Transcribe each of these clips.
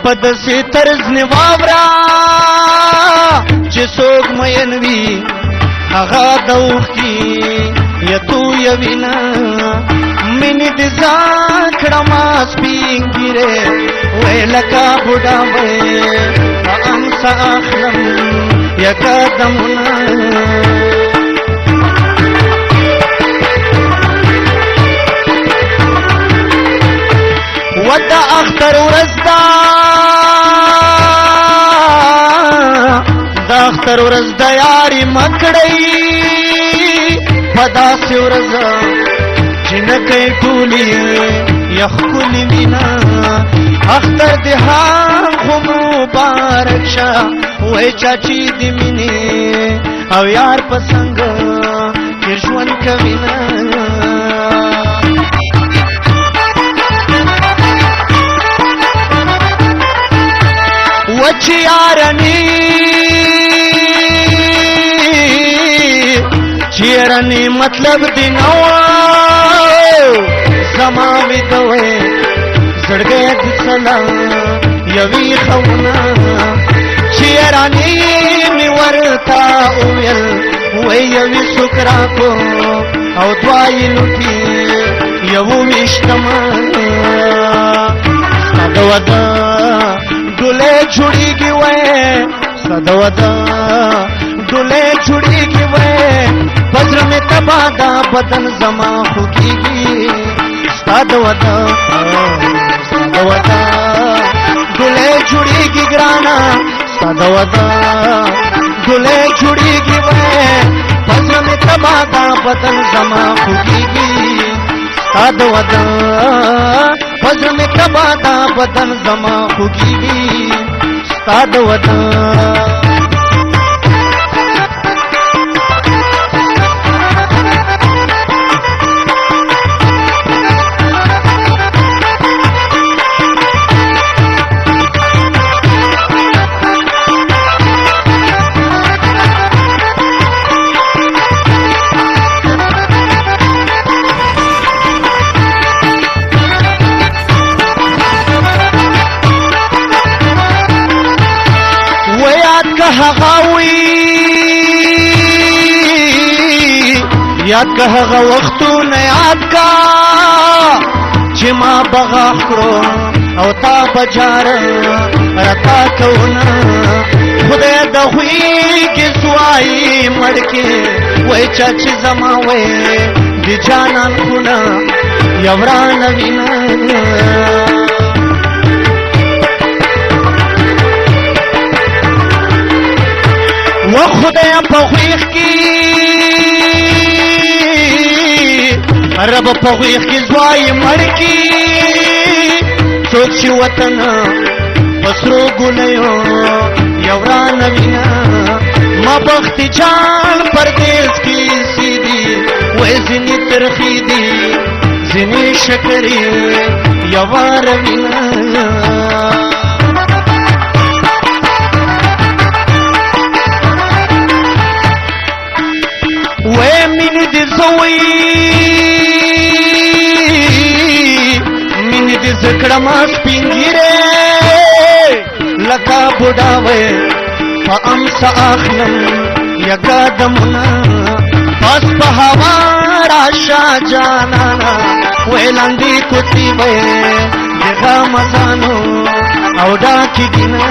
پدسی طرز نواورا چه سوک مینوی اغا دوخ کی یتو یوینا منی دزان کڑماس پینگ گیرے وی لکا بڑا وی امسا اخلم یکا دمنا ودا اختر ورزدا دا اختر ورزدا یاری مکڑی پدا سی ورزا جنکی ٹولی یخکلی مینا اختر دہان خو مبارک شا وی چاچی دی منی او یار پسنگ کشون کوینا وچی یارنی چیرنی مطلب دی نوا زماوی دوے زڑگے دی سلام یوی خونا چیرنی می ورتا اویل وی یوی سکرا کو او دوائی لٹی یو وشتمان سادودا دولے جھڑی گی وے سدودا دولے جھڑی گی وے بزر میں تبادا بدن زما ہوگی گی سدودا دولے جھڑی گی گرانا سدودا دولے جھڑی گی وے بزر میں تبادا بدن زما ہوگی گی سدودا بزر میں تبادا بدن زما ہوگی گی سدودا یاد کا هغه وختونه یاد کا چې ما بغاخ کړو او تا بجار رتا کونا خدای د خوې کې سوای مړکې وای چاچ زما وای د جانان ګنا یوران وینا و خدای په خوېخ کې رب پغویخ کی زوائی مڑکی سوچی وطن پسرو گلیو یوران وینا ما بختی جان پردیس کی سیدی وی زنی ترخی دی زنی شکری یوار وینا وی من دی زوی زکڑما سپینگیرے لکا بڑاوے پا امسا آخلم یکا دمنا پاس پا ہوارا شا جانانا ویلاندی کتی وے دیغا مزانو او ڈاکی گینا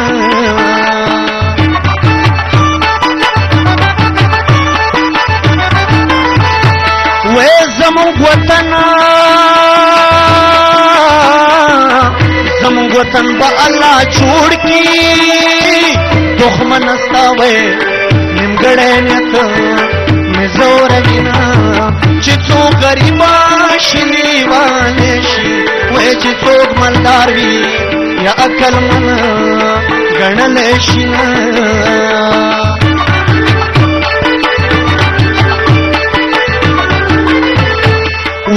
وے زمون وطنا زمون وطن با اللہ چھوڑ کی دخمن استاوے نمگڑے نیت مزور گینا چیچو گریبا شنی والشی وے چیچو ملدار وی یا اکل من گنلشینا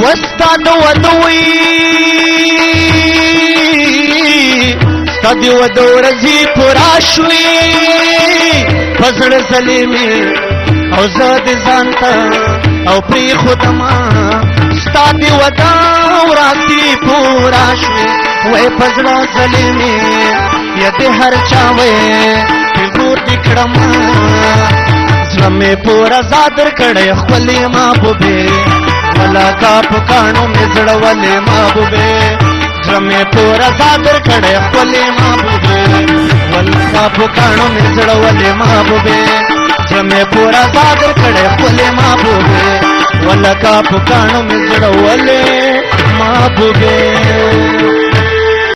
وستاد ودوی ستادی ودورزی پراشوی پزر سلیمی او زاد زانتا او پری خودما ستادی ودا وراستی پورا شوی وی پزړه ظلمي یته هر چا وی پیغور دکړم زړه مې پورا زادر کړې خپلې محبوبې ولا کا پکانو مې زړه ولې محبوبې زړه مې پورا زادر کړې خپلې محبوبې ولا کا پکانو مې زړه ولې محبوبې زړه مې پورا زادر کړې خپلې محبوبې ولا کا پکانو مې زړه ولې محبوبې